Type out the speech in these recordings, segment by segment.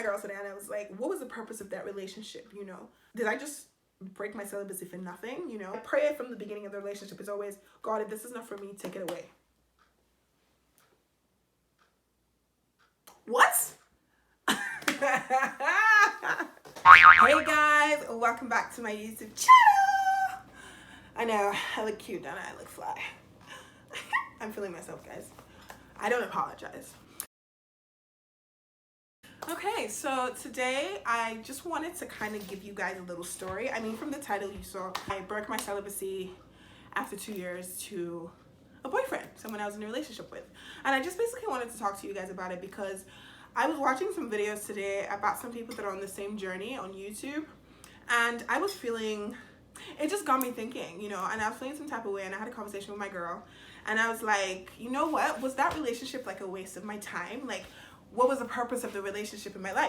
my girls today and I was like, what was the purpose of that relationship, you know? Did I just break my celibacy for nothing, you know? My prayer from the beginning of the relationship is always, God, if this is not for me, take it away. What? Hey guys, welcome back to my YouTube channel. I know, I look cute, don't I? I look fly. I'm feeling myself, guys. I don't apologize. Okay, so today I just wanted to kind of give you guys a little story. I mean, from the title you saw, I broke my celibacy after 2 years to a boyfriend, someone I was in a relationship with. And I just basically wanted to talk to you guys about it because I was watching some videos today about some people that are on the same journey on YouTube. And I was feeling, it just got me thinking, you know, and I was feeling some type of way, and I had a conversation with my girl. And I was like, you know what? Was that relationship like a waste of my time? Like, what was the purpose of the relationship in my life?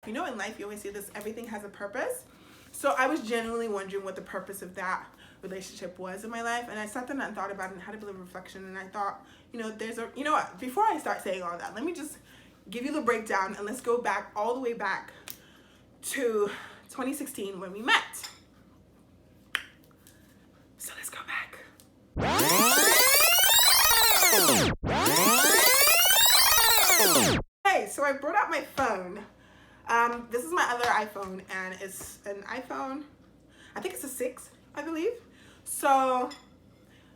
You know, in life, you always say this, everything has a purpose. So I was genuinely wondering what the purpose of that relationship was in my life. And I sat there and thought about it and had a bit of reflection. And I thought, you know, you know what? Before I start saying all that, let me just give you the breakdown and let's go back all the way back to 2016 when we met. So let's go back. Hey, so I brought out my phone. This is my other iPhone, and it's an iPhone, I think it's a 6, I believe. So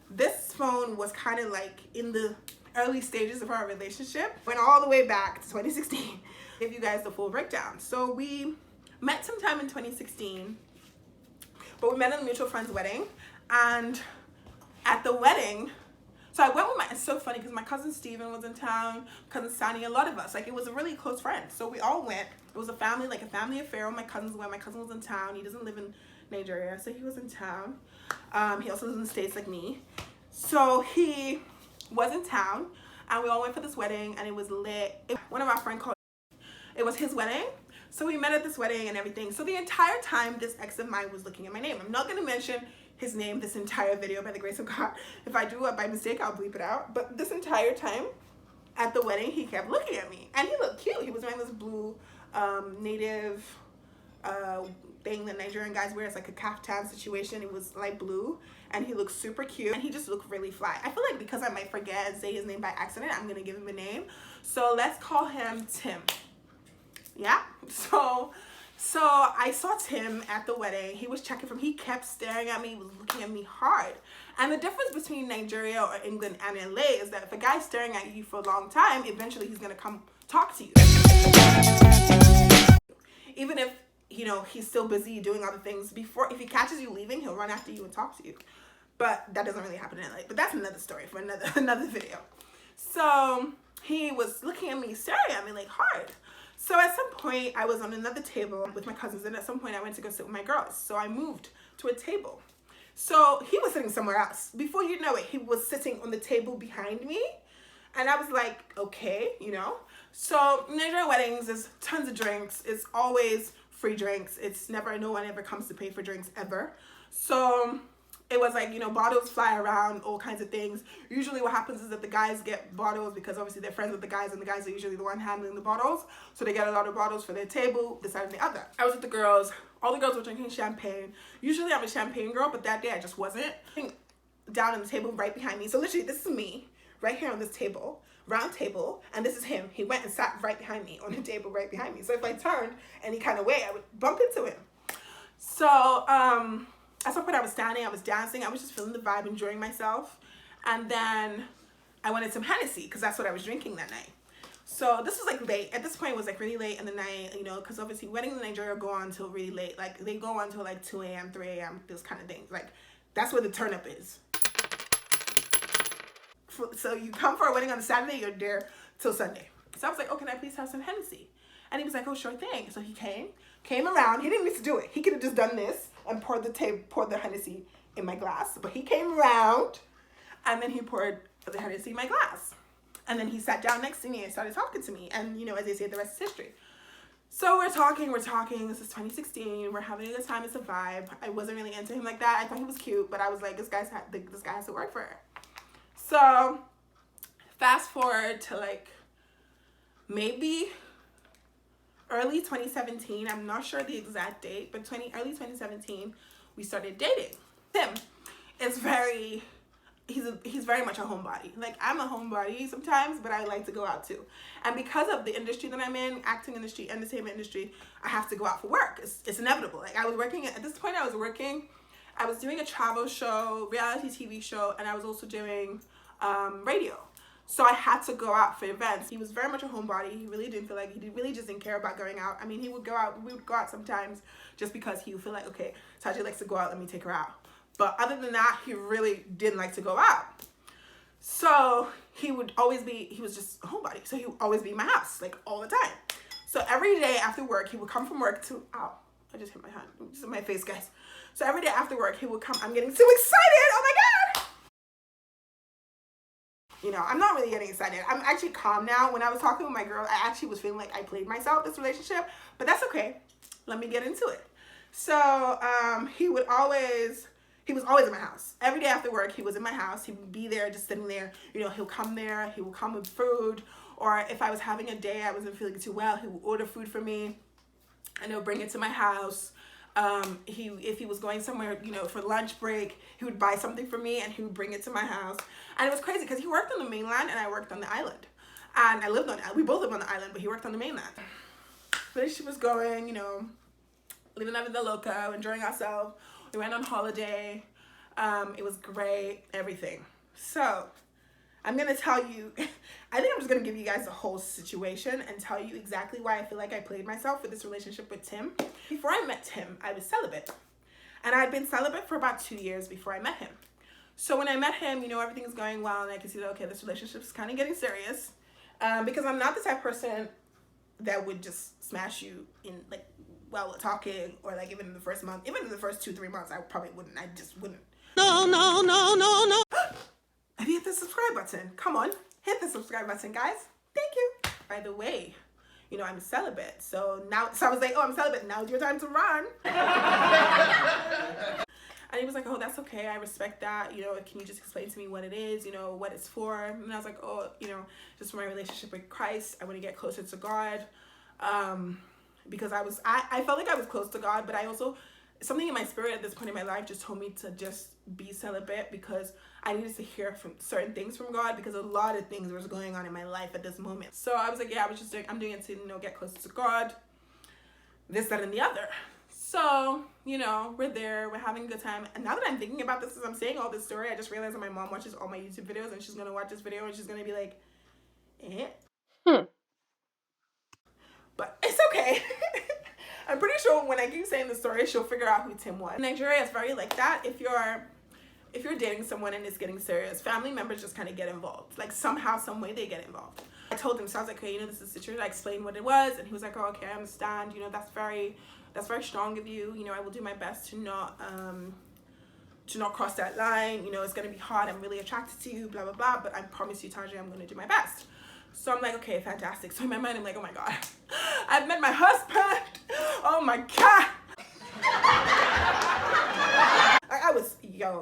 this phone was kind of like in the early stages of our relationship. Went all the way back to 2016. Give you guys the full breakdown. So we met sometime in 2016, but we met at a mutual friend's wedding. And at the wedding, so I went with it's so funny because my cousin Steven was in town, cousin Sunny, a lot of us, like it was a really close friend. So we all went. It was a family, like a family affair. My cousins went. My cousin was in town. He doesn't live in Nigeria, so he was in town. He also lives in the States like me. So he was in town, and we all went for this wedding, and it was lit. One of our friends called, it was his wedding. So we met at this wedding and everything. So the entire time, this ex of mine was looking at my name. I'm not going to mention his name this entire video, by the grace of God. If I do it by mistake, I'll bleep it out. But this entire time at the wedding, he kept looking at me, and he looked cute. He was wearing this blue native thing that Nigerian guys wear. It's like a kaftan situation. It was light blue, and he looked super cute, and he just looked really fly. I feel like because I might forget and say his name by accident, I'm gonna give him a name. So let's call him Tim. Yeah. So I saw Tim at the wedding. He was checking from, he kept staring at me, he was looking at me hard. And the difference between Nigeria or England and LA is that if a guy's staring at you for a long time, eventually he's gonna come talk to you. Even if, you know, he's still busy doing other things. If he catches you leaving, he'll run after you and talk to you. But that doesn't really happen in LA. But that's another story for another video. So he was looking at me, staring at me like hard. So at some point, I was on another table with my cousins, and at some point I went to go sit with my girls. So I moved to a table. So he was sitting somewhere else. Before you know it, he was sitting on the table behind me. And I was like, okay, you know. So Nigerian weddings, there's tons of drinks. It's always free drinks. It's never, no one ever comes to pay for drinks ever. So it was like, you know, bottles fly around, all kinds of things. Usually what happens is that the guys get bottles because obviously they're friends with the guys, and the guys are usually the one handling the bottles. So they get a lot of bottles for their table, this side and the other. I was with the girls. All the girls were drinking champagne. Usually I'm a champagne girl, but that day I just wasn't. Down on the table right behind me. So literally this is me right here on this table, round table, and this is him. He went and sat right behind me on the table right behind me. So if I turned any kind of way, I would bump into him. So, at some point I was standing, I was dancing, I was just feeling the vibe, enjoying myself. And then I wanted some Hennessy because that's what I was drinking that night. So this was like late. At this point it was like really late in the night, you know, because obviously weddings in Nigeria go on until really late. Like they go on until like 2 a.m., 3 a.m., those kind of things. Like that's where the turn up is. So you come for a wedding on a Saturday, you're there till Sunday. So I was like, oh, can I please have some Hennessy? And he was like, oh, sure thing. So he came around. He didn't need to do it. He could have just done this and poured the Hennessy in my glass. But he came around, and then he poured the Hennessy in my glass. And then he sat down next to me and started talking to me. And, you know, as they say, the rest is history. So we're talking. This is 2016. We're having a good time. It's a vibe. I wasn't really into him like that. I thought he was cute, but I was like, this guy has to work for her. So fast forward to like maybe early 2017. I'm not sure the exact date, but early 2017, we started dating. Tim is very, he's very much a homebody. Like, I'm a homebody sometimes, but I like to go out too. And because of the industry that I'm in, acting industry, entertainment industry, I have to go out for work. It's inevitable. Like, I was working, at this point I was doing a travel show, reality TV show, and I was also doing radio. So I had to go out for events. He was very much a homebody. He really didn't feel like, he really just didn't care about going out. I mean, he would go out, we would go out sometimes just because he would feel like, okay, Taje likes to go out, let me take her out. But other than that, he really didn't like to go out. So he was just a homebody. So he would always be in my house, like all the time. So every day after work, he would come from work to, ow, I just hit my hand, just in my face, guys. So every day after work, he would come, I'm getting so excited, oh my God. You know, I'm not really getting excited. I'm actually calm now. When I was talking with my girl, I actually was feeling like I played myself this relationship, but that's okay. Let me get into it. So he was always in my house. Every day after work, he was in my house. He would be there, just sitting there. You know, he'll come there. He will come with food. Or if I was having a day I wasn't feeling too well, he would order food for me, and he'll bring it to my house. If he was going somewhere, you know, for lunch break, he would buy something for me and he would bring it to my house. And it was crazy because he worked on the mainland and I worked on the island. And we both lived on the island, but he worked on the mainland. But she was going, you know, living la vida loca, enjoying ourselves. We went on holiday. It was great, everything. So I'm going to tell you, I think I'm just going to give you guys the whole situation and tell you exactly why I feel like I played myself with this relationship with Tim. Before I met Tim, I was celibate. And I had been celibate for about 2 years before I met him. So when I met him, you know, everything is going well and I can see that, okay, this relationship is kind of getting serious. Because I'm not the type of person that would just smash you in, like, while we're talking, or like even in the first month, even in the first 2-3 months, I probably wouldn't. I just wouldn't. No. I hit the subscribe button. Come on, hit the subscribe button, guys. Thank you. By the way, you know, I'm celibate. So I was like, oh, I'm celibate. Now's your time to run. And he was like, oh, that's okay. I respect that. You know, can you just explain to me what it is, you know, what it's for? And I was like, oh, you know, just for my relationship with Christ. I want to get closer to God. Because I felt like I was close to God, but I also, something in my spirit at this point in my life just told me to just be celibate because I needed to hear from certain things from God, because a lot of things was going on in my life at this moment. So I was like, yeah, I'm doing it to, you know, get closer to God, this, that, and the other. So, you know, we're there, we're having a good time. And now that I'm thinking about this, as I'm saying all this story, I just realized that my mom watches all my YouTube videos and she's going to watch this video and she's going to be like, eh? But it's okay. I'm pretty sure when I keep saying the story, she'll figure out who Tim was. Nigeria is very like that. If you're dating someone and it's getting serious, family members just kind of get involved. Like somehow, some way they get involved. I told him, so I was like, okay, you know, this is the situation. I explained what it was, and he was like, oh, okay, I understand. You know, that's very strong of you. You know, I will do my best to not cross that line. You know, it's gonna be hard. I'm really attracted to you, blah blah blah. But I promise you, Taje, I'm gonna do my best. So I'm like, okay, fantastic. So in my mind, I'm like, oh my God, I've met my husband. Oh my God.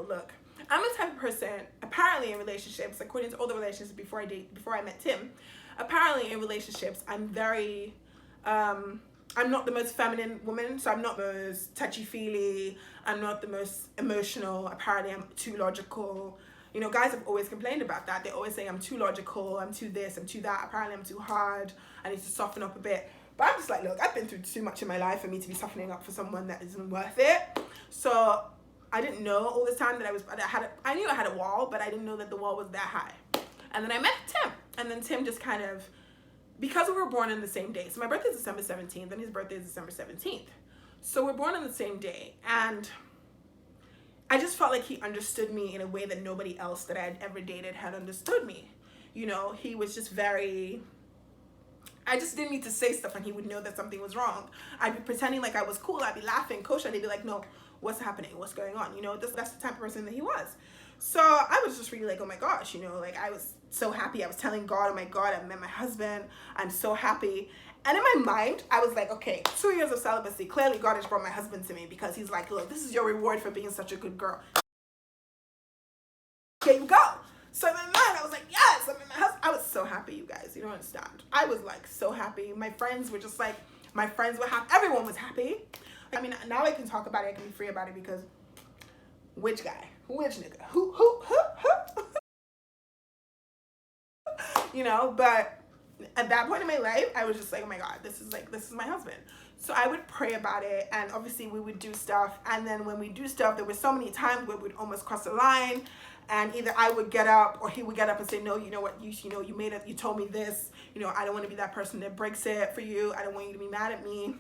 Look, I'm the type of person, apparently in relationships, according to all the relationships before I met Tim, apparently in relationships, I'm very, I'm not the most feminine woman, so I'm not the most touchy-feely, I'm not the most emotional, apparently I'm too logical. You know, guys have always complained about that. They always say I'm too logical, I'm too this, I'm too that, apparently I'm too hard, I need to soften up a bit. But I'm just like, look, I've been through too much in my life for me to be softening up for someone that isn't worth it. So I didn't know all this time that I knew I had a wall, but I didn't know that the wall was that high. And then I met Tim, and then Tim just kind of, because we were born on the same day, so my birthday is December 17th and his birthday is December 17th. So we're born on the same day, and I just felt like he understood me in a way that nobody else that I had ever dated had understood me. You know, he was just very, I just didn't need to say stuff and he would know that something was wrong. I'd be pretending like I was cool, I'd be laughing, kosher, and he'd be like, no, what's happening, what's going on? You know, that's the type of person that he was. So I was just really like, oh my gosh, you know, like I was so happy. I was telling God, oh my God, I met my husband, I'm so happy. And in my mind, I was like, okay, 2 years of celibacy, clearly God has brought my husband to me, because he's like, look, this is your reward for being such a good girl. Here you go. So in my mind, I was like, yes, I met my husband. I was so happy, you guys. You don't understand. I was like so happy. My friends were just like, my friends were happy. Everyone was happy. I mean, now I can talk about it. I can be free about it because which guy? Which nigga? Who? You know, but at that point in my life, I was just like, oh my God, this is my husband. So I would pray about it, and obviously we would do stuff. And then when we do stuff, there were so many times where we'd almost cross the line, and either I would get up or he would get up and say, no, you know what, you made it, you told me this, I don't want to be that person that breaks it for you. I don't want you to be mad at me.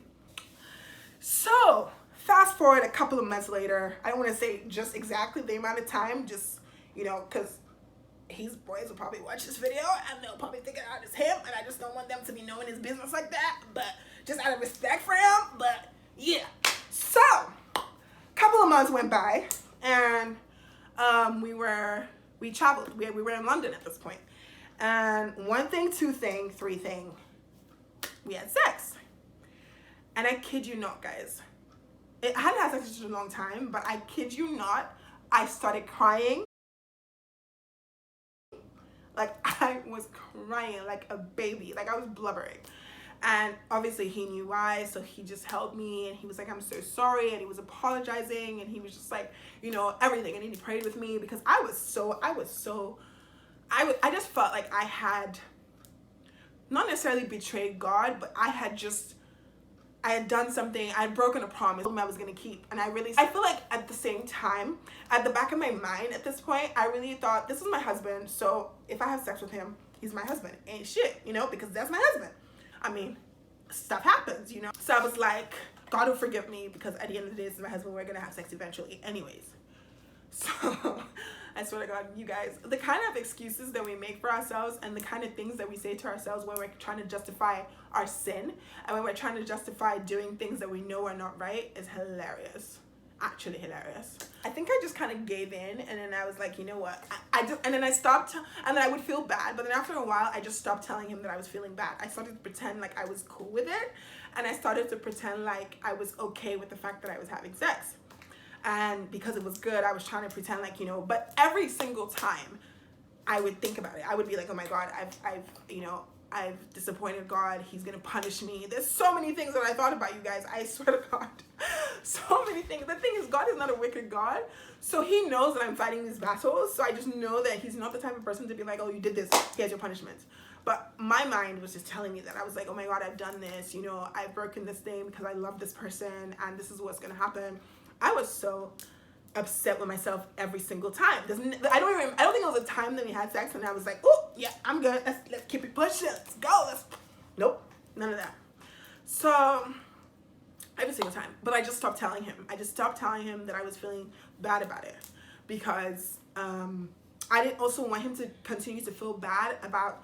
So fast forward a couple of months later, I don't want to say just exactly the amount of time, just, because his boys will probably watch this video and they'll probably think it's him, and I just don't want them to be knowing his business like that, but just out of respect for him. But yeah, so a couple of months went by, and we traveled. We were in London at this point, and one thing, two thing, three thing, we had sex. And I kid you not, guys, I hadn't had sex in a long time, but I kid you not, I started crying. Like, I was crying like a baby. Like, I was blubbering. And obviously he knew why, so he just held me, and he was like, I'm so sorry, and he was apologizing, and he was just like, everything. And then he prayed with me, because I just felt like I had not necessarily betrayed God, but I had done something. I had broken a promise I was gonna keep. And I feel like at the same time, at the back of my mind at this point, I really thought, this is my husband, so if I have sex with him, he's my husband. Ain't shit, because that's my husband. I mean, stuff happens, So I was like, God will forgive me, because at the end of the day, this is my husband. We're gonna have sex eventually anyways. So I swear to God, you guys, the kind of excuses that we make for ourselves, and the kind of things that we say to ourselves when we're trying to justify our sin, and when we're trying to justify doing things that we know are not right, is hilarious. Actually hilarious. I think I just kind of gave in, and then I was like, you know what, and then I stopped, and then I would feel bad, but then after a while, I just stopped telling him that I was feeling bad. I started to pretend like I was cool with it, and I started to pretend like I was okay with the fact that I was having sex. And because it was good, I was trying to pretend like, but every single time I would think about it, I would be like, oh my God, I've disappointed God. He's gonna punish me. There's so many things that I thought about, you guys. I swear to God, so many things. The thing is, God is not a wicked God, so he knows that I'm fighting these battles. So I just know that he's not the type of person to be like, oh, you did this, here's your punishment. But my mind was just telling me that. I was like, oh my God, I've done this, I've broken this thing because I love this person, and this is what's gonna happen. I was so upset with myself every single time. I don't think it was a time that we had sex and I was like, oh yeah, I'm good. Let's keep it pushing. Let's go. Nope, none of that. So every single time, but I just stopped telling him. I just stopped telling him that I was feeling bad about it, because I didn't also want him to continue to feel bad about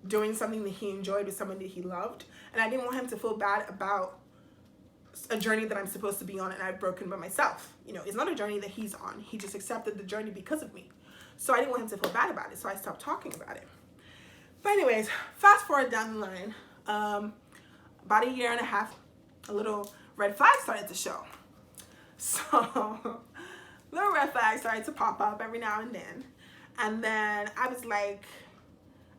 doing something that he enjoyed with someone that he loved, and I didn't want him to feel bad about a journey that I'm supposed to be on and I've broken by myself. It's not a journey that he's on. He just accepted the journey because of me. So I didn't want him to feel bad about it, so I stopped talking about it. But anyways, fast forward down the line, about a year and a half, a little red flag started to show. So little red flags started to pop up every now and then. And then I was like,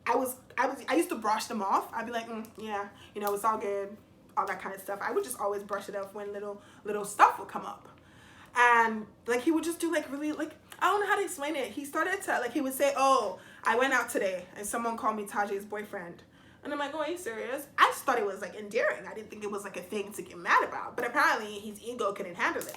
I used to brush them off. I'd be like, yeah, it's all good, all that kind of stuff. I would just always brush it off when little stuff would come up. And like, he would just do like really, like, I don't know how to explain it. He started to, like, he would say, oh, I went out today and someone called me Taje's boyfriend. And I'm like, oh, are you serious? I just thought it was like endearing. I didn't think it was like a thing to get mad about. But apparently his ego couldn't handle it.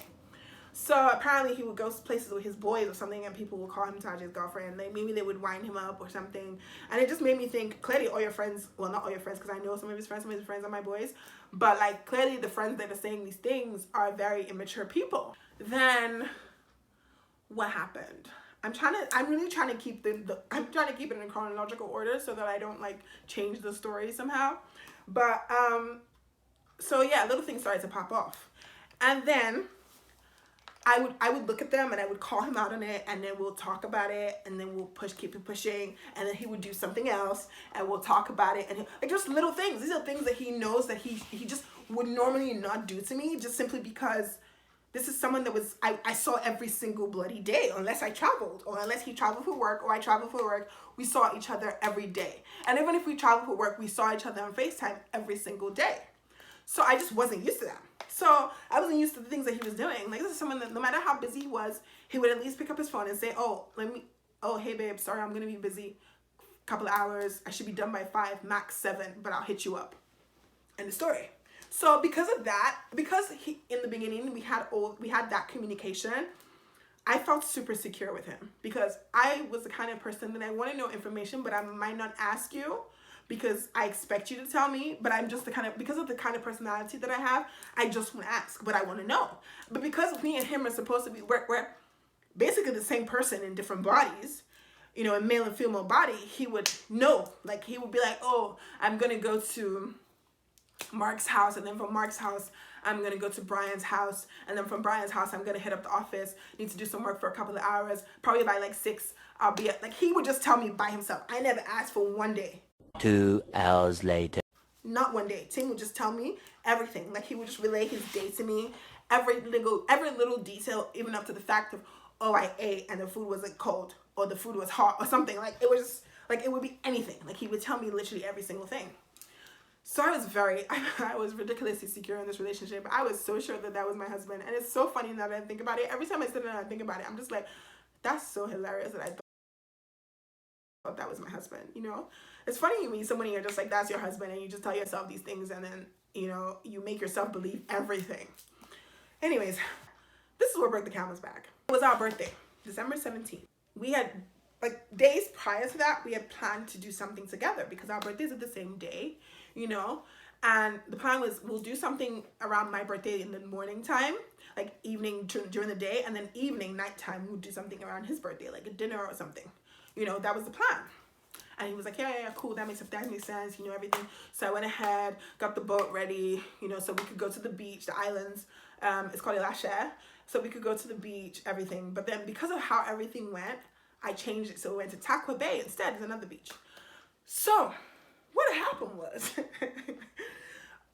So apparently he would go places with his boys or something, and people would call him Taje's girlfriend. Like, maybe they would wind him up or something. And it just made me think, clearly all your friends, well, not all your friends, because I know some of his friends are my boys, but like, clearly the friends that are saying these things are very immature people. Then what happened? I'm really trying to keep I'm trying to keep it in chronological order so that I don't like change the story somehow. But so yeah, little things started to pop off. And then I would look at them and I would call him out on it, and then we'll talk about it, and then we'll keep it pushing, and then he would do something else and we'll talk about it, and like, just little things. These are things that he knows that he just would normally not do to me, just simply because this is someone that was, I saw every single bloody day, unless I traveled, or unless he traveled for work, or I traveled for work. We saw each other every day. And even if we traveled for work, we saw each other on FaceTime every single day. So I just wasn't used to that. So I wasn't used to the things that he was doing. Like, this is someone that no matter how busy he was, he would at least pick up his phone and say, oh, hey babe, sorry, I'm gonna be busy. Couple of hours, I should be done by 5, max 7, but I'll hit you up. End of story. So because of that, because in the beginning we had that communication, I felt super secure with him, because I was the kind of person that I want to know information, but I might not ask you because I expect you to tell me, but I'm just because of the kind of personality that I have, I just want to ask, but I want to know. But because me and him are supposed to be, we're basically the same person in different bodies, you know, a male and female body, he would know. Like, he would be like, oh, I'm going to go to Mark's house, and then from Mark's house I'm gonna go to Brian's house, and then from Brian's house I'm gonna hit up the office, need to do some work for a couple of hours, probably by like 6 I'll be at, like, he would just tell me by himself. I never asked for one day. 2 hours later. Not one day. Tim would just tell me everything. Like, he would just relay his day to me, every little detail, even up to the fact of, oh, I ate and the food wasn't cold, or the food was hot, or something. Like, it was just like, it would be anything. Like, he would tell me literally every single thing. So I was ridiculously secure in this relationship. I was so sure that that was my husband. And it's so funny now that I think about it. Every time I sit down and I think about it, I'm just like, that's so hilarious that I thought that was my husband, you know? It's funny you meet somebody and you're just like, that's your husband, and you just tell yourself these things, and then, you know, you make yourself believe everything. Anyways, this is what broke the camel's back. It was our birthday, December 17th. We had, like, days prior to that, we had planned to do something together because our birthdays are the same day, you know, and the plan was, we'll do something around my birthday in the morning time, like evening during the day, and then evening, nighttime, we'll do something around his birthday, like a dinner or something, you know. That was the plan. And he was like, yeah, cool, that makes sense, you know, everything. So I went ahead, got the boat ready, you know, so we could go to the beach, the islands. It's called Taje, so we could go to the beach, everything. But then because of how everything went, I changed it, so we went to Taje Bay instead. It's another beach. So what happened was,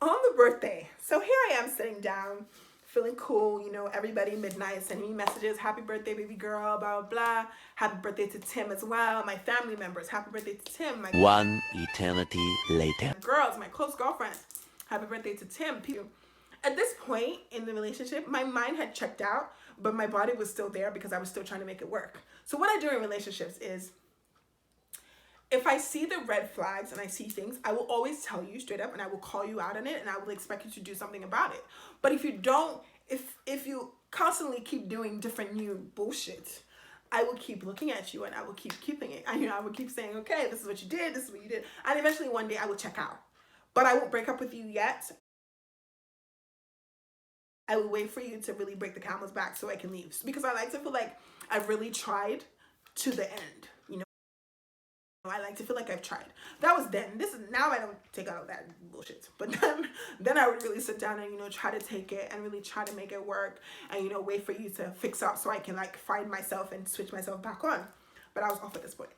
on the birthday, so here I am sitting down, feeling cool, you know, everybody midnight sending me messages, happy birthday, baby girl, blah, blah, blah. Happy birthday to Tim as well, my family members, happy birthday to Tim. 1 eternity later. Girls, my close girlfriends, happy birthday to Tim. At this point in the relationship, my mind had checked out, but my body was still there because I was still trying to make it work. So what I do in relationships is, if I see the red flags and I see things, I will always tell you straight up, and I will call you out on it, and I will expect you to do something about it. But if you don't, if you constantly keep doing different new bullshit, I will keep looking at you, and I will keep keeping it. And, you know, I will keep saying, okay, this is what you did, this is what you did. And eventually one day I will check out. But I won't break up with you yet. I will wait for you to really break the camel's back so I can leave. Because I like to feel like I've really tried to the end, you know. I like to feel like I've tried. That was then. This is now. I don't take out that bullshit. But then I would really sit down and, you know, try to take it and really try to make it work, and, you know, wait for you to fix up so I can, like, find myself and switch myself back on. But I was off at this point.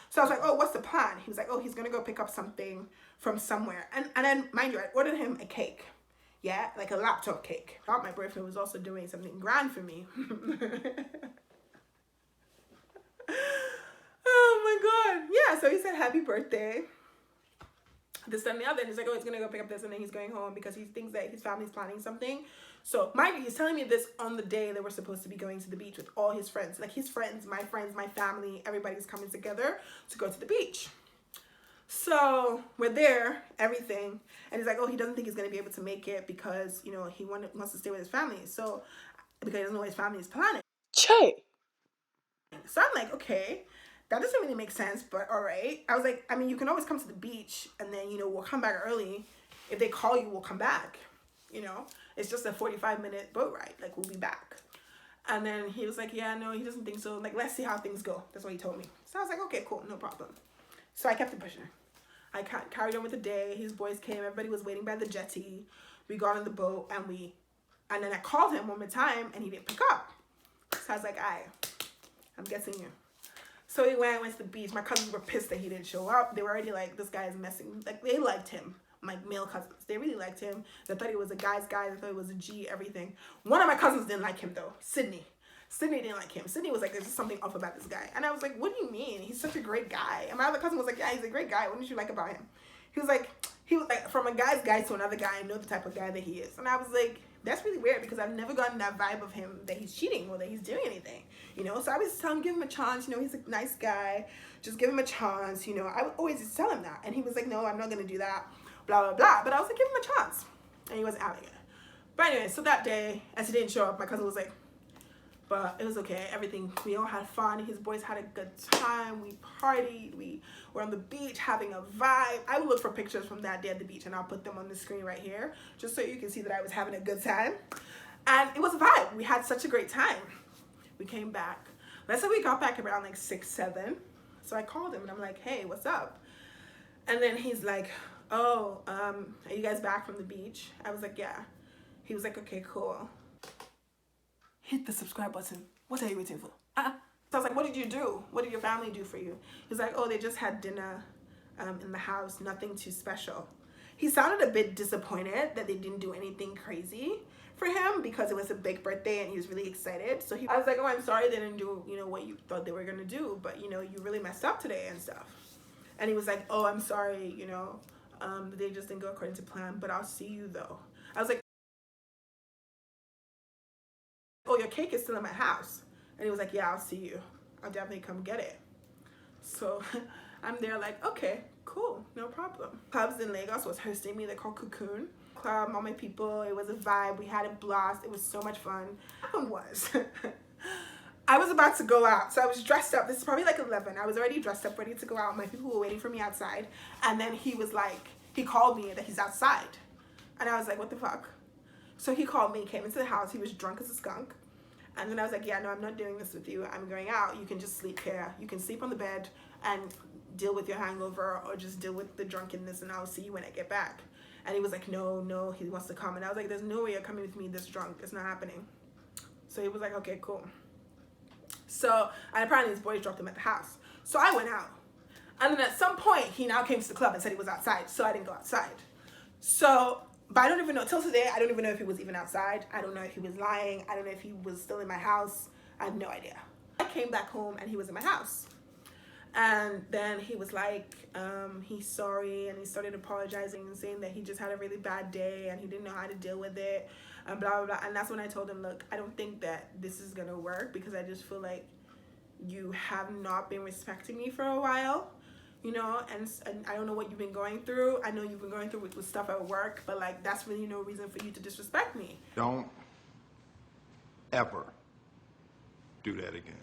So I was like, oh, what's the plan? He was like, oh, he's gonna go pick up something from somewhere. And then, mind you, I ordered him a cake. Yeah, like a laptop cake. I thought my boyfriend was also doing something grand for me. Oh my God. Yeah, so he said happy birthday, this and the other, and he's like, oh, he's gonna go pick up this, and then he's going home because he thinks that his family's planning something. So mind you, he's telling me this on the day that we're supposed to be going to the beach with all his friends. Like, his friends, my family, everybody's coming together to go to the beach. So we're there, everything, and he's like, oh, he doesn't think he's gonna be able to make it because, you know, he wants to stay with his family. So because he doesn't know what his family is planning. Che. So I'm like, okay, that doesn't really make sense, but all right. I was like, I mean, you can always come to the beach, and then, you know, we'll come back early. If they call you, we'll come back. You know, it's just a 45-minute boat ride. Like, we'll be back. And then he was like, yeah, no, he doesn't think so. Like, let's see how things go. That's what he told me. So I was like, okay, cool, no problem. So I kept it pushing. I carried on with the day. His boys came. Everybody was waiting by the jetty. We got on the boat, and then I called him one more time, and he didn't pick up. So I was like, I'm guessing you. So we went to the beach. My cousins were pissed that he didn't show up. They were already like, this guy is messing. Like, they liked him, my male cousins. They really liked him. They thought he was a guy's guy. They thought he was a G, everything. One of my cousins didn't like him though, Sydney. Sydney didn't like him. Sydney was like, there's just something off about this guy. And I was like, what do you mean? He's such a great guy. And my other cousin was like, yeah, he's a great guy. What did you like about him? He was like, from a guy's guy to another guy, I know the type of guy that he is. And I was like, that's really weird because I've never gotten that vibe of him that he's cheating or that he's doing anything, you know? So I was telling him, give him a chance, you know, he's a nice guy. Just give him a chance, you know? I would always just tell him that. And he was like, no, I'm not going to do that, blah, blah, blah. But I was like, give him a chance. And he wasn't having it. But anyway, so that day, as he didn't show up, my cousin was like, but it was okay. Everything, we all had fun. His boys had a good time. We partied. We were on the beach having a vibe. I will look for pictures from that day at the beach and I'll put them on the screen right here just so you can see that I was having a good time. And it was a vibe. We had such a great time. We came back. Let's say we got back around like 6, 7. So I called him and I'm like, hey, what's up? And then he's like, oh, are you guys back from the beach? I was like, yeah. He was like, okay, cool. Hit the subscribe button. What are you waiting for? So I was like, what did you do? What did your family do for you? He's like, oh, they just had dinner in the house. Nothing too special. He sounded a bit disappointed that they didn't do anything crazy for him because it was a big birthday and he was really excited. So I was like, oh, I'm sorry they didn't do, you know, what you thought they were going to do. But, you know, you really messed up today and stuff. And he was like, oh, I'm sorry, you know, they just didn't go according to plan. But I'll see you, though. I was like, oh, your cake is still in my house. And he was like, yeah, I'll see you. I'll definitely come get it. So I'm there like, okay, cool, no problem. Clubs in Lagos was hosting me. They're called Cocoon Club, all my people. It was a vibe. We had a blast. It was so much fun. What was I was about to go out. So I was dressed up. This is probably like 11. I was already dressed up, ready to go out. My people were waiting for me outside. And then he was like, he called me that he's outside. And I was like, what the fuck? So he called me, came into the house. He was drunk as a skunk. And then I was like, yeah, no, I'm not doing this with you. I'm going out. You can just sleep here. You can sleep on the bed and deal with your hangover or just deal with the drunkenness and I'll see you when I get back. And he was like, no, he wants to come. And I was like, there's no way you're coming with me this drunk. It's not happening. So he was like, okay, cool. So, and apparently his boys dropped him at the house. So I went out. And then at some point, he now came to the club and said he was outside. So I didn't go outside. So, but I don't even know, till today, I don't even know if he was even outside. I don't know if he was lying. I don't know if he was still in my house. I have no idea. I came back home and he was in my house. And then he was like, he's sorry. And he started apologizing and saying that he just had a really bad day and he didn't know how to deal with it. And blah, blah, blah. And that's when I told him, look, I don't think that this is going to work because I just feel like you have not been respecting me for a while. You know, and I don't know what you've been going through. I know you've been going through with stuff at work, but like that's really no reason for you to disrespect me. Don't ever do that again.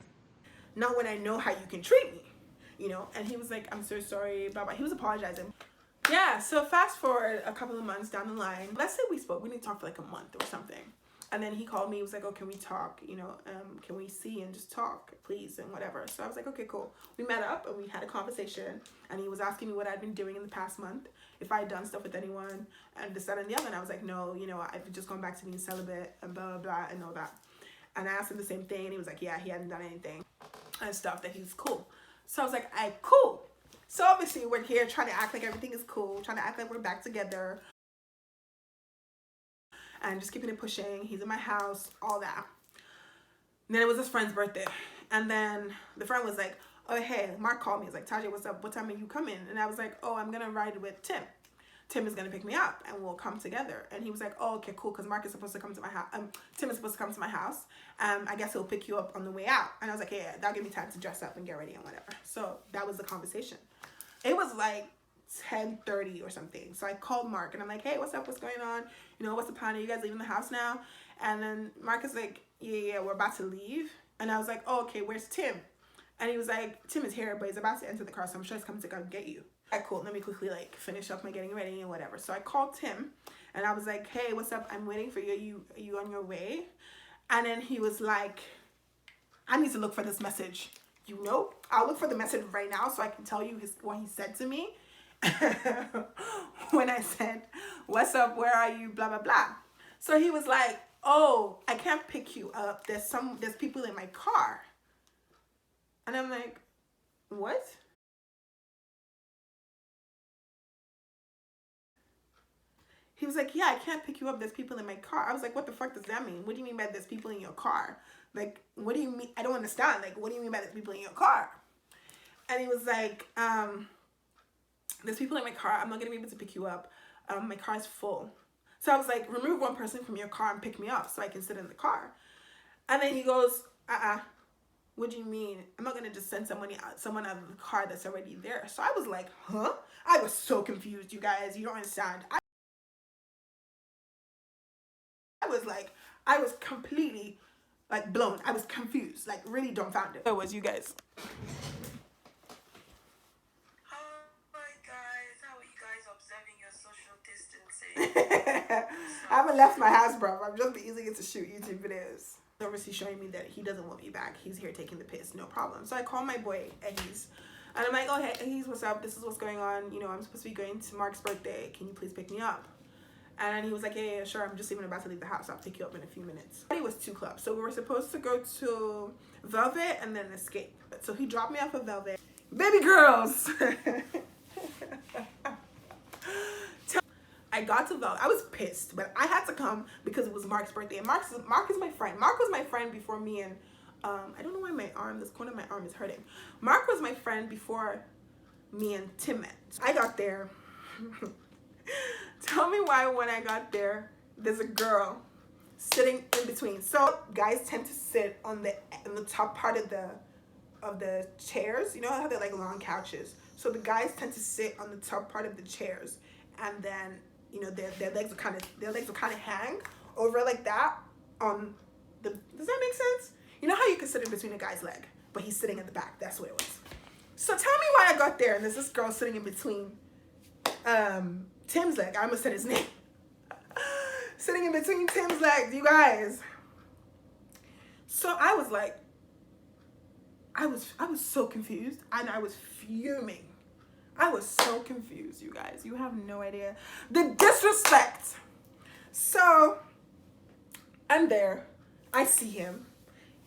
Not when I know how you can treat me, you know. And he was like, I'm so sorry, blah, blah. He was apologizing. Yeah, so fast forward a couple of months down the line. Let's say we spoke. We didn't talk for like a month or something. And then he called me. He was like, oh, can we talk? You know, can we see and just talk, please, and whatever. So I was like, okay, cool. We met up and we had a conversation. And he was asking me what I'd been doing in the past month, if I had done stuff with anyone, and this, that, and the other. And I was like, no, you know, I've just gone back to being celibate and blah, blah, blah, and all that. And I asked him the same thing. And he was like, yeah, he hadn't done anything and stuff, that he's cool. So I was like, all right, cool. So obviously we're here trying to act like everything is cool, trying to act like we're back together. And just keeping it pushing. He's in my house, all that. And then it was his friend's birthday. And then the friend was like, oh, hey, Mark called me. He's like, Taje, what's up? What time are you coming? And I was like, oh, I'm going to ride with Tim. Tim is going to pick me up and we'll come together. And he was like, oh, okay, cool. Because Mark is supposed to come to my house. Tim is supposed to come to my house. I guess he'll pick you up on the way out. And I was like, yeah, that'll give me time to dress up and get ready and whatever. So that was the conversation. It was like 10:30 or something. So I called Mark and I'm like, hey, what's up? What's going on? You know, what's the plan? Are you guys leaving the house now? And then Mark is like, yeah, we're about to leave. And I was like, oh, okay, where's Tim? And he was like, Tim is here, but he's about to enter the car, so I'm sure he's coming to come get you. All right, cool. Let me quickly like finish up my getting ready and whatever. So I called Tim and I was like, hey, what's up? I'm waiting for you. Are you on your way? And then he was like, I need to look for this message. You know, I'll look for the message right now so I can tell you what he said to me. When I said, what's up, where are you, blah, blah, blah. So he was like, oh, I can't pick you up. There's people in my car. And I'm like, what? He was like, yeah, I can't pick you up. There's people in my car. I was like, what the fuck does that mean? What do you mean by there's people in your car? Like, what do you mean? I don't understand. Like, what do you mean by there's people in your car? And he was like, there's people in my car. I'm not going to be able to pick you up. My car's full. So I was like, remove one person from your car and pick me up so I can sit in the car. And then he goes, what do you mean? I'm not going to just send someone out of the car that's already there. So I was like, huh? I was so confused, you guys. You don't understand. I was completely like blown. I was confused, like really dumbfounded. It was you guys. Hi guys, how are you guys observing your social distancing? I haven't left my house, bro. I'm just using it to shoot YouTube videos. Obviously showing me that he doesn't want me back. He's here taking the piss, no problem. So I call my boy Eddie's, and I'm like, oh hey Eddie's, what's up? This is what's going on. You know, I'm supposed to be going to Mark's birthday. Can you please pick me up? And he was like, yeah, sure. I'm just even about to leave the house. I'll pick you up in a few minutes. It was 2 clubs, so we were supposed to go to Velvet and then Escape. So he dropped me off at Velvet. Baby girls. I got to Velvet. I was pissed, but I had to come because it was Mark's birthday. And Mark is my friend. Mark was my friend before me and I don't know why this corner of my arm is hurting. Mark was my friend before me and Tim met. So I got there. Tell me why when I got there, there's a girl sitting in between. So guys tend to sit on the top part of the chairs. You know how they're like long couches. So the guys tend to sit on the top part of the chairs, and then you know their legs will kind of hang over like that on the. Does that make sense? You know how you can sit in between a guy's leg, but he's sitting at the back. That's what it was. So tell me why I got there and there's this girl sitting in between Tim's leg. I almost said his name. Sitting in between Tim's legs, you guys. So I was like, I was so confused and I was fuming. I was so confused, you guys. You have no idea. The disrespect. So I'm there. I see him.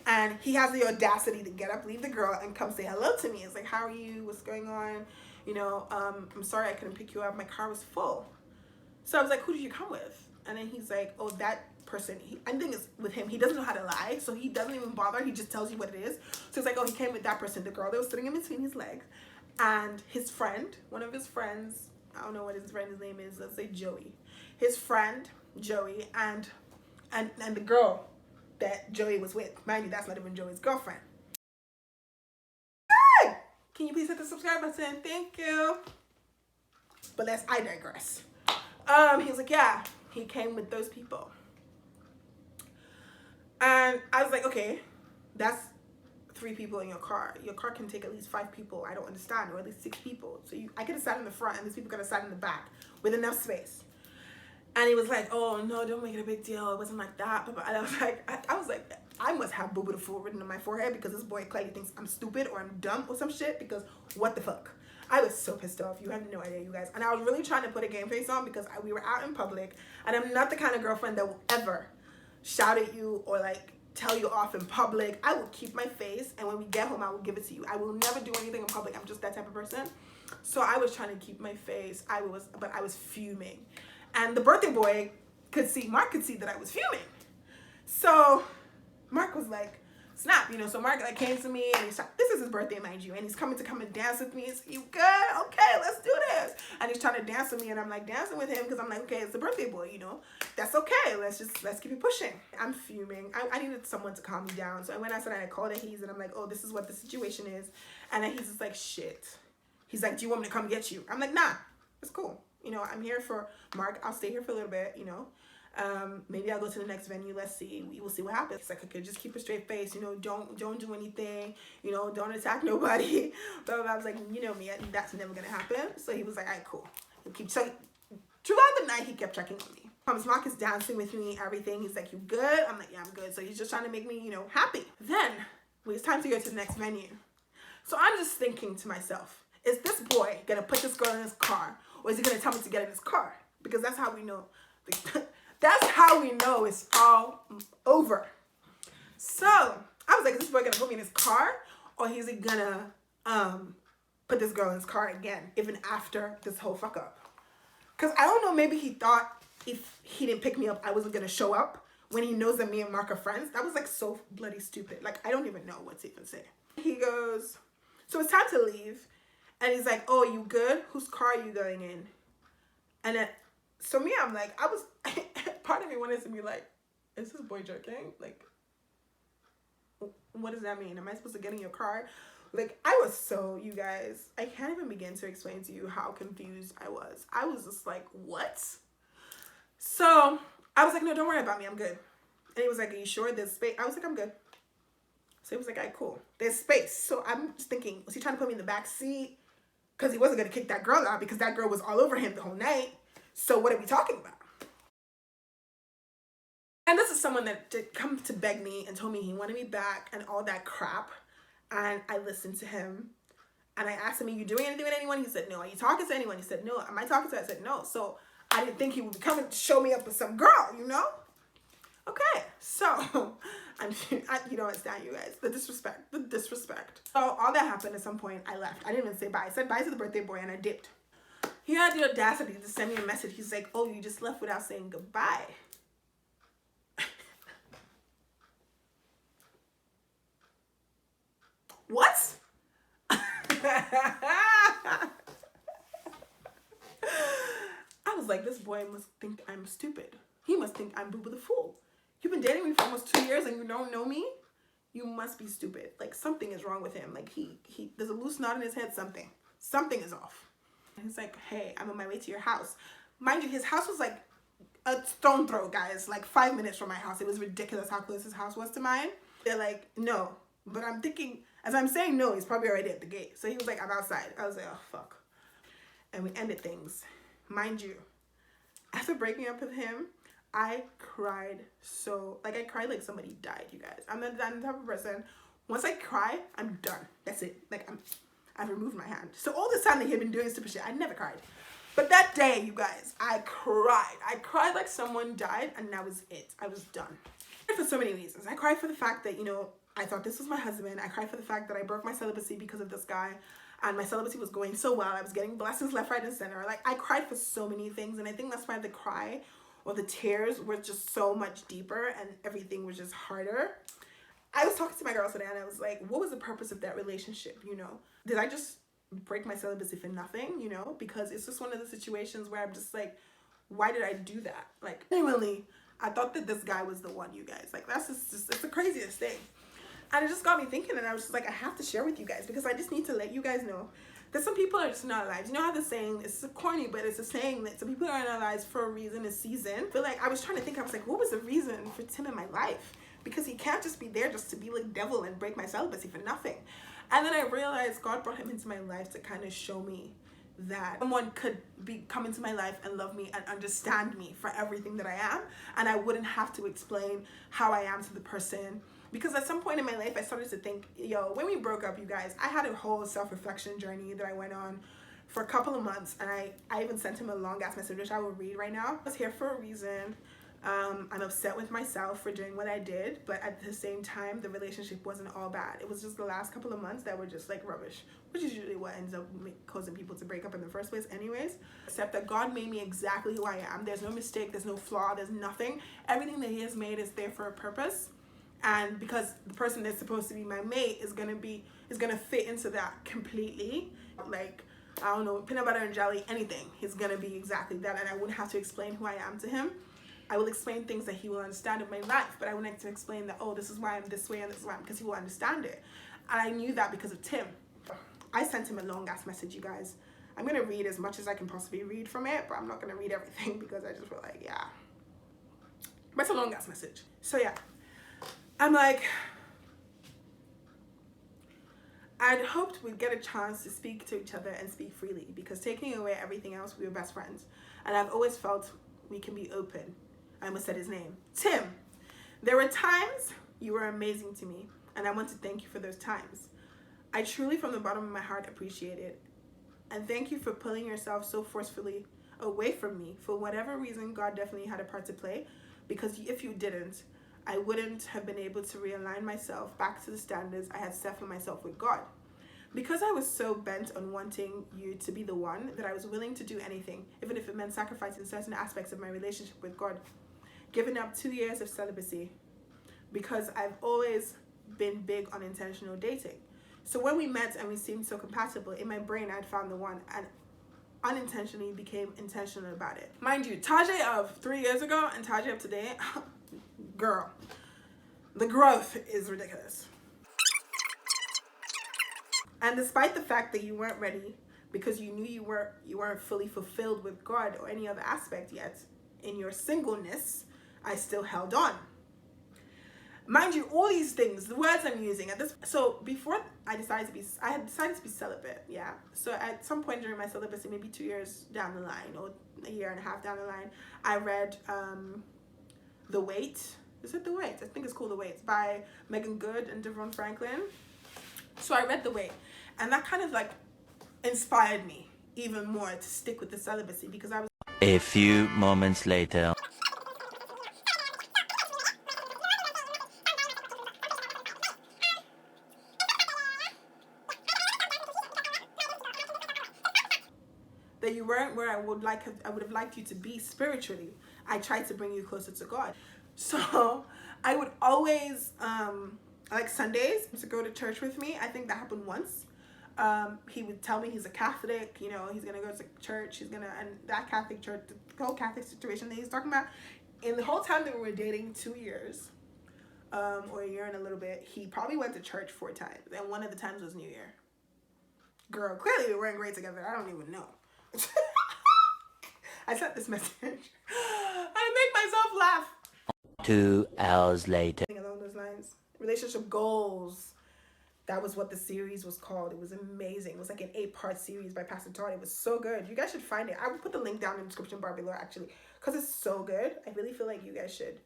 And he has the audacity to get up, leave the girl, and come say hello to me. It's like, how are you? What's going on? You know, I'm sorry I couldn't pick you up. My car was full. So I was like, who did you come with? And then he's like, oh, that person. I think it's with him. He doesn't know how to lie. So he doesn't even bother. He just tells you what it is. So he's like, oh, he came with that person, the girl that was sitting in between his legs. And his friend, one of his friends, I don't know what his friend's name is. Let's say Joey. His friend, Joey, and the girl that Joey was with. Mind you, that's not even Joey's girlfriend. Hey! Can you please hit the subscribe button? Thank you. But I digress. He was like, yeah, he came with those people. And I was like, okay, that's 3 people in your car. Your car can take at least 5 people. I don't understand, or at least 6 people. So I could have sat in the front, and these people could have sat in the back with enough space. And he was like, oh, no, don't make it a big deal. It wasn't like that. And I was like, I must have boo boo the fool written on my forehead because this boy clearly thinks I'm stupid or I'm dumb or some shit, because what the fuck? I was so pissed off. You have no idea, you guys. And I was really trying to put a game face on because we were out in public, and I'm not the kind of girlfriend that will ever shout at you or like tell you off in public. I will keep my face, and when we get home, I will give it to you. I will never do anything in public. I'm just that type of person. So I was trying to keep my face. But I was fuming. And the birthday boy Mark could see that I was fuming. So Mark was like, snap, you know. So Mark like came to me and this is his birthday, mind you, and he's coming to come and dance with me. He's like, you good? Okay, let's do this. And he's trying to dance with me, and I'm like dancing with him because I'm like, okay, it's the birthday boy, you know. That's okay. Let's keep it pushing. I'm fuming. I needed someone to calm me down. So I went outside and I called Taje, and I'm like, oh, this is what the situation is. And then he's just like, shit. He's like, do you want me to come get you? I'm like, nah, it's cool. You know, I'm here for Mark. I'll stay here for a little bit, you know. Maybe I'll go to the next venue. Let's see. We will see what happens. It's like, okay, just keep a straight face. You know, don't do anything. You know, don't attack nobody. But I was like, you know me, that's never gonna happen. So he was like, all right, cool. So throughout the night, he kept checking on me. Mark is dancing with me, everything. He's like, you good? I'm like, yeah, I'm good. So he's just trying to make me, you know, happy. Then it's time to go to the next venue. So I'm just thinking to myself, is this boy gonna put this girl in his car, or is he gonna tell me to get in his car? Because that's how we know. That's how we know it's all over. So I was like, is this boy gonna put me in his car, or is he gonna put this girl in his car again, even after this whole fuck up? Because I don't know, maybe he thought if he didn't pick me up, I wasn't gonna show up when he knows that me and Mark are friends. That was like so bloody stupid. Like, I don't even know what to even say. He goes, so it's time to leave. And he's like, oh, you good? Whose car are you going in? And then, so me, I'm like, I was, part of me wanted to be like, is this boy joking? Like, what does that mean? Am I supposed to get in your car? Like, I was so, you guys, I can't even begin to explain to you how confused I was. I was just like, what? So I was like, no, don't worry about me. I'm good. And he was like, are you sure there's space? I was like, I'm good. So he was like, all right, cool. There's space. So I'm just thinking, was he trying to put me in the back seat? Because he wasn't going to kick that girl out because that girl was all over him the whole night. So what are we talking about? And this is someone that did come to beg me and told me he wanted me back and all that crap. And I listened to him. And I asked him, are you doing anything with anyone? He said, no. Are you talking to anyone? He said, no. Am I talking to her? I said, no. So I didn't think he would be coming to show me up with some girl, you know? Okay. So, you don't understand, you guys. The disrespect. So all that happened at some point, I left. I didn't even say bye. I said bye to the birthday boy and I dipped. He had the audacity to send me a message. He's like, oh, you just left without saying goodbye. What? I was like, this boy must think I'm stupid. He must think I'm Booba the Fool. You've been dating me for almost 2 years and you don't know me? You must be stupid. Like, something is wrong with him. Like, there's a loose knot in his head, something. Something is off. And he's like, hey, I'm on my way to your house. Mind you, his house was like a stone throw, guys. Like 5 minutes from my house. It was ridiculous how close his house was to mine. They're like, no. But I'm thinking, as I'm saying no, he's probably already at the gate. So he was like, I'm outside. I was like, oh, fuck. And we ended things. Mind you, after breaking up with him, I cried so, like, I cried like somebody died, you guys. I'm the type of person, once I cry, I'm done. That's it. Like, I've removed my hand. So all this time that he had been doing stupid shit, I never cried. But that day, you guys, I cried. I cried like someone died, and that was it. I was done. For so many reasons. I cried for the fact that, you know, I thought this was my husband. I cried for the fact that I broke my celibacy because of this guy. And my celibacy was going so well. I was getting blessings left, right, and center. Like, I cried for so many things. And I think that's why the cry or the tears were just so much deeper and everything was just harder. I was talking to my girl today and I was like, what was the purpose of that relationship, you know? Did I just break my celibacy for nothing, you know? Because it's just one of the situations where I'm just like, why did I do that? Like, genuinely, I thought that this guy was the one, you guys. Like, that's just it's the craziest thing. And it just got me thinking, and I was just like, I have to share with you guys because I just need to let you guys know that some people are just in our lives. You know how the saying, it's so corny, but it's a saying that some people are in our lives for a reason, a season. But like, I was trying to think, I was like, what was the reason for Tim in my life? Because he can't just be there just to be like devil and break my celibacy for nothing. And then I realized God brought him into my life to kind of show me that someone could come into my life and love me and understand me for everything that I am. And I wouldn't have to explain how I am to the person. Because at some point in my life, I started to think, yo, when we broke up, you guys, I had a whole self-reflection journey that I went on for a couple of months. And I even sent him a long-ass message, which I will read right now. I was here for a reason. I'm upset with myself for doing what I did. But at the same time, the relationship wasn't all bad. It was just the last couple of months that were just like rubbish, which is usually what ends up causing people to break up in the first place anyways. Except that God made me exactly who I am. There's no mistake. There's no flaw. There's nothing. Everything that he has made is there for a purpose. And because the person that's supposed to be my mate is gonna fit into that completely. Like, I don't know, peanut butter and jelly, anything. He's gonna be exactly that, and I wouldn't have to explain who I am to him. I will explain things that he will understand of my life, but I wouldn't have to explain that, oh, this is why I'm this way and this is why I'm, because he will understand it. And I knew that because of Tim. I sent him a long ass message, you guys. I'm gonna read as much as I can possibly read from it, but I'm not gonna read everything because I just feel like, yeah. But it's a long ass message. So yeah. I'm like, I'd hoped we'd get a chance to speak to each other and speak freely because taking away everything else, we were best friends. And I've always felt we can be open. I almost said his name. Tim, there were times you were amazing to me and I want to thank you for those times. I truly from the bottom of my heart appreciate it. And thank you for pulling yourself so forcefully away from me. For whatever reason, God definitely had a part to play because if you didn't, I wouldn't have been able to realign myself back to the standards I had set for myself with God. Because I was so bent on wanting you to be the one, that I was willing to do anything, even if it meant sacrificing certain aspects of my relationship with God. Giving up 2 years of celibacy, because I've always been big on intentional dating. So when we met and we seemed so compatible, in my brain I'd found the one, and unintentionally became intentional about it. Mind you, Taje of 3 years ago and Taje of today, girl, the growth is ridiculous. And despite the fact that you weren't ready because you knew you weren't fully fulfilled with God or any other aspect yet in your singleness, I still held on. Mind you, all these things, the words I'm using at this, so before I had decided to be celibate, yeah. So at some point during my celibacy, maybe 2 years down the line or a year and a half down the line, I read The Wait. Is it The Wait? I think it's called The Wait. It's by Megan Good and Devon Franklin. So I read The Wait, and that kind of like inspired me even more to stick with the celibacy, because I was A few moments later. that you weren't where I would have liked you to be spiritually. I tried to bring you closer to God. So I would always like Sundays to go to church with me. I think that happened once. He would tell me he's a Catholic, you know, he's gonna go to church, and that Catholic church, the whole Catholic situation that he's talking about, in the whole time that we were dating, 2 years, or a year and a little bit, he probably went to church 4 times, and one of the times was New Year. Girl, clearly we weren't great together. I don't even know. I sent this message. I make myself laugh. 2 hours later. Along those lines. Relationship goals. That was what the series was called. It was amazing. It was like an 8-part series by Pastor Todd. It was so good. You guys should find it. I will put the link down in the description bar below, actually, because it's so good. I really feel like you guys should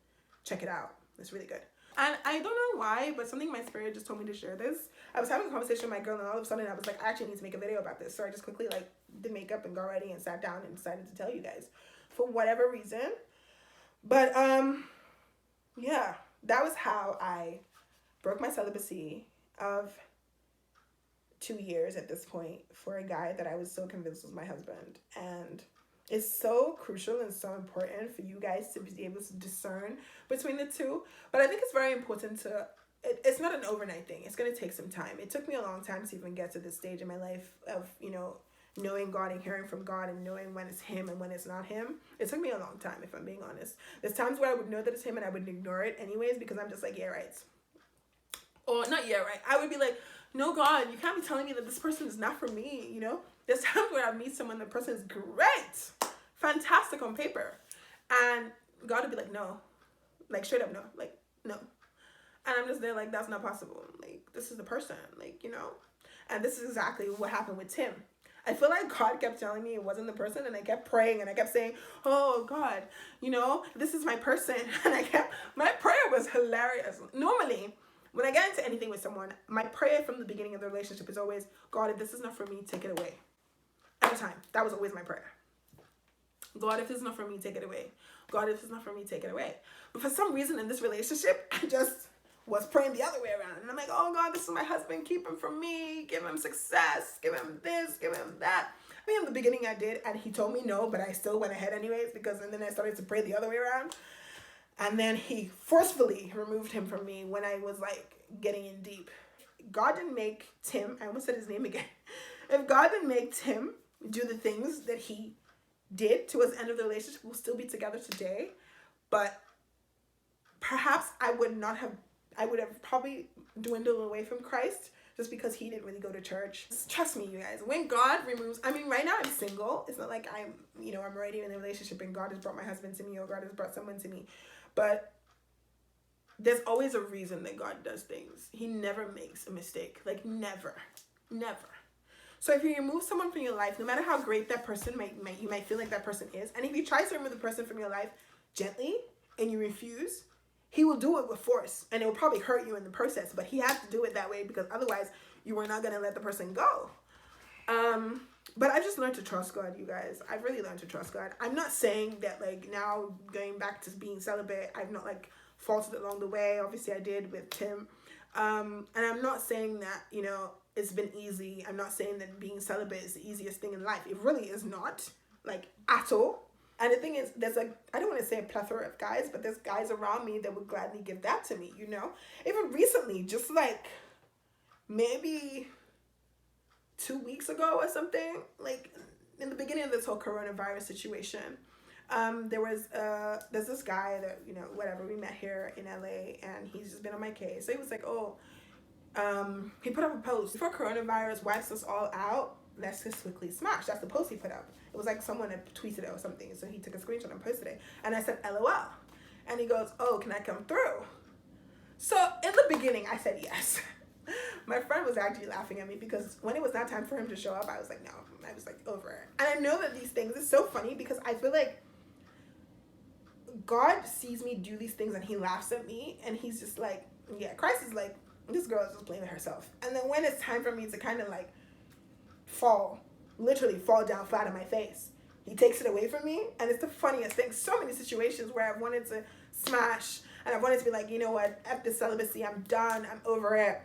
check it out. It's really good. And I don't know why, but something in my spirit just told me to share this. I was having a conversation with my girl, and all of a sudden I was like, I actually need to make a video about this. So I just quickly like did makeup and got ready and sat down and decided to tell you guys for whatever reason. But yeah, that was how I broke my celibacy of 2 years at this point for a guy that I was so convinced was my husband. And it's so crucial and so important for you guys to be able to discern between the two. But I think it's very important to, it's not an overnight thing. It's going to take some time. It took me a long time to even get to this stage in my life of, you know, knowing God and hearing from God and knowing when it's him and when it's not him. It took me a long time, if I'm being honest. There's times where I would know that it's him and I would ignore it anyways, because I'm just like, yeah, right. Or not yeah, right. I would be like, no, God, you can't be telling me that this person is not for me, you know? There's times where I meet someone, the person is great, fantastic on paper, and God would be like, no, like straight up no, like no. And I'm just there like, that's not possible. Like, this is the person, like, you know? And this is exactly what happened with Tim. I feel like God kept telling me it wasn't the person, and I kept praying, and I kept saying, oh, God, you know, this is my person. And my prayer was hilarious. Normally, when I get into anything with someone, my prayer from the beginning of the relationship is always, God, if this is not for me, take it away. Every time. That was always my prayer. God, if this is not for me, take it away. God, if this is not for me, take it away. But for some reason in this relationship, I just was praying the other way around. And I'm like, oh, God, this is my husband. Keep him from me. Give him success. Give him this. Give him that. I mean, in the beginning I did, and he told me no, but I still went ahead anyways, and then I started to pray the other way around. And then he forcefully removed him from me when I was like getting in deep. God didn't make Tim, I almost said his name again. If God didn't make Tim do the things that he did towards the end of the relationship, we'll still be together today. But perhaps I would have probably dwindled away from Christ just because he didn't really go to church. Trust me, you guys, when God removes, I mean, right now I'm single. It's not like I'm already in a relationship and God has brought my husband to me or God has brought someone to me. But there's always a reason that God does things. He never makes a mistake. Like, never. Never. So if you remove someone from your life, no matter how great that person you might feel like that person is, and if you try to remove the person from your life gently and you refuse, he will do it with force, and it will probably hurt you in the process, but he has to do it that way because otherwise you are not going to let the person go. But I've just learned to trust God, you guys. I've really learned to trust God. I'm not saying that, like, now going back to being celibate, I've not, like, faltered along the way. Obviously, I did with Tim. And I'm not saying that, it's been easy. I'm not saying that being celibate is the easiest thing in life. It really is not, like, at all. And the thing is, there's like, I don't want to say a plethora of guys, but there's guys around me that would gladly give that to me, you know? Even recently, just like maybe 2 weeks ago or something, like in the beginning of this whole coronavirus situation, there's this guy that, you know, whatever, we met here in LA, and he's just been on my case. So he was like, oh, he put up a post, before coronavirus wipes us all out, let's just quickly smash. That's the post he put up. It was like someone had tweeted it or something, so he took a screenshot and posted it, and I said LOL, and he goes, oh, can I come through? So in the beginning I said yes. My friend was actually laughing at me because when it was not time for him to show up, I was like, no, I was like over it. And I know that these things, it's so funny because I feel like God sees me do these things and he laughs at me, and he's just like, yeah, Christ is like, this girl is just blaming herself. And then when it's time for me to kind of like literally fall down flat on my face, he takes it away from me. And it's the funniest thing. So many situations where I've wanted to smash and I've wanted to be like, you know what, F this celibacy, I'm done, I'm over it.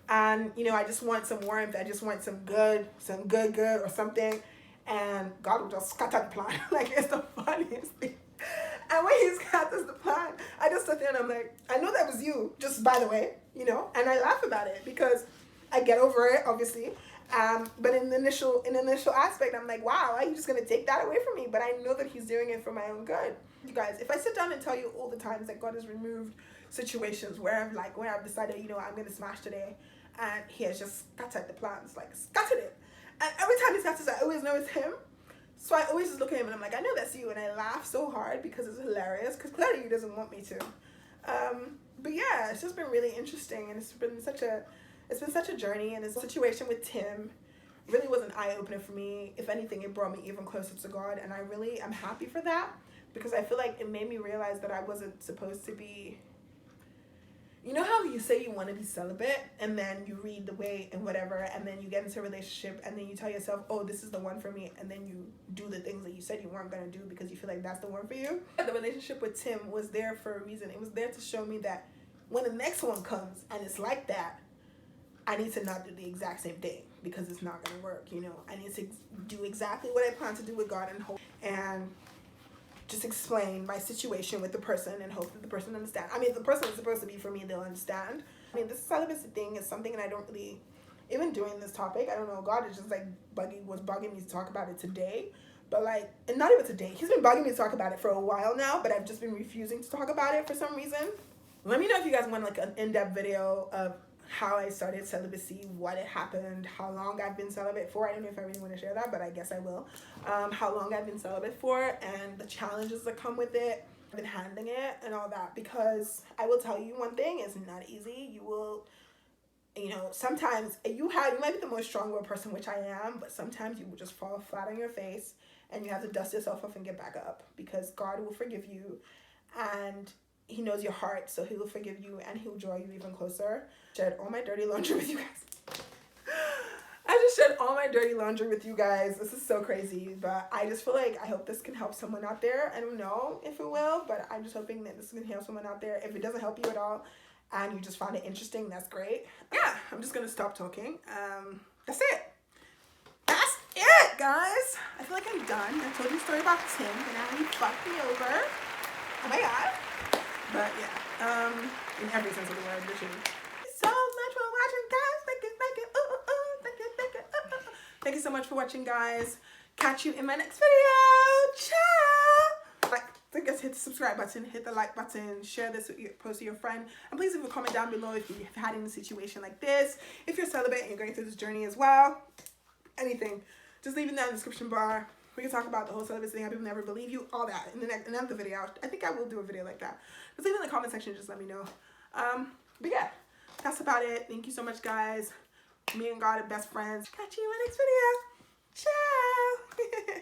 And, you know, I just want some warmth, I just want some good or something. And God will just scatter the plan. Like, it's the funniest thing. And when he scatters the plan, I just sit there and I'm like, I know that was you, just by the way, you know, and I laugh about it because I get over it, obviously. But in the initial aspect, I'm like, wow, are you just going to take that away from me? But I know that he's doing it for my own good. You guys, if I sit down and tell you all the times that God has removed situations where I've decided, you know, I'm going to smash today, and he has just scattered the plans, like scattered it. And every time he scatters, I always know it's him. So I always just look at him and I'm like, I know that's you. And I laugh so hard because it's hilarious, because clearly he doesn't want me to. But yeah, it's just been really interesting, and it's been such a journey. And this situation with Tim really was an eye-opener for me. If anything, it brought me even closer to God, and I'm happy for that, because I feel like it made me realize that I wasn't supposed to be, you know how you say you want to be celibate, and then you read the way and whatever, and then you get into a relationship, and then you tell yourself, oh, this is the one for me, and then you do the things that you said you weren't going to do because you feel like that's the one for you. The relationship with Tim was there for a reason. It was there to show me that when the next one comes and it's like that, I need to not do the exact same thing, because it's not going to work, you know. I need to do exactly what I plan to do with God, and hope, and just explain my situation with the person and hope that the person understands. I mean, if the person is supposed to be for me, they'll understand. I mean, this celibacy thing is something that I don't really, even doing this topic, I don't know, God is just like was bugging me to talk about it today. But like, and not even today, he's been bugging me to talk about it for a while now, but I've just been refusing to talk about it for some reason. Let me know if you guys want like an in-depth video of how I started celibacy, what happened, how long I've been celibate for. I don't know if I really want to share that, but I guess I will. How long I've been celibate for, and the challenges that come with it, I've been handling it and all that, because I will tell you one thing, it's not easy. You will, you know, sometimes you might be the most strong-willed person, which I am, but sometimes you will just fall flat on your face and you have to dust yourself off and get back up, because God will forgive you, and he knows your heart, so he will forgive you and he'll draw you even closer. Shed all my dirty laundry with you guys. I just shed all my dirty laundry with you guys. This is so crazy, but I just feel like I hope this can help someone out there. I don't know if it will, but I'm just hoping that this can help someone out there. If it doesn't help you at all and you just found it interesting, that's great. Yeah, I'm just gonna stop talking. That's it. That's it, guys. I feel like I'm done. I told you a story about Tim, and now he fucked me over. Oh my god. But yeah, in every sense of the word, literally. Thank you so much for watching, guys. Thank you. Thank you so much for watching, guys. Catch you in my next video. Ciao. Like, I guess hit the subscribe button, hit the like button, share this with your post to your friend, and please leave a comment down below if you've had any situation like this, if you're celibate and you're going through this journey as well. Anything, just leave it down in the description bar. We can talk about the whole celibacy thing, how people never believe you, all that in another video. I think I will do a video like that. Just leave it in the comment section, just let me know. But yeah, that's about it. Thank you so much, guys. Me and God are best friends. Catch you in my next video. Ciao.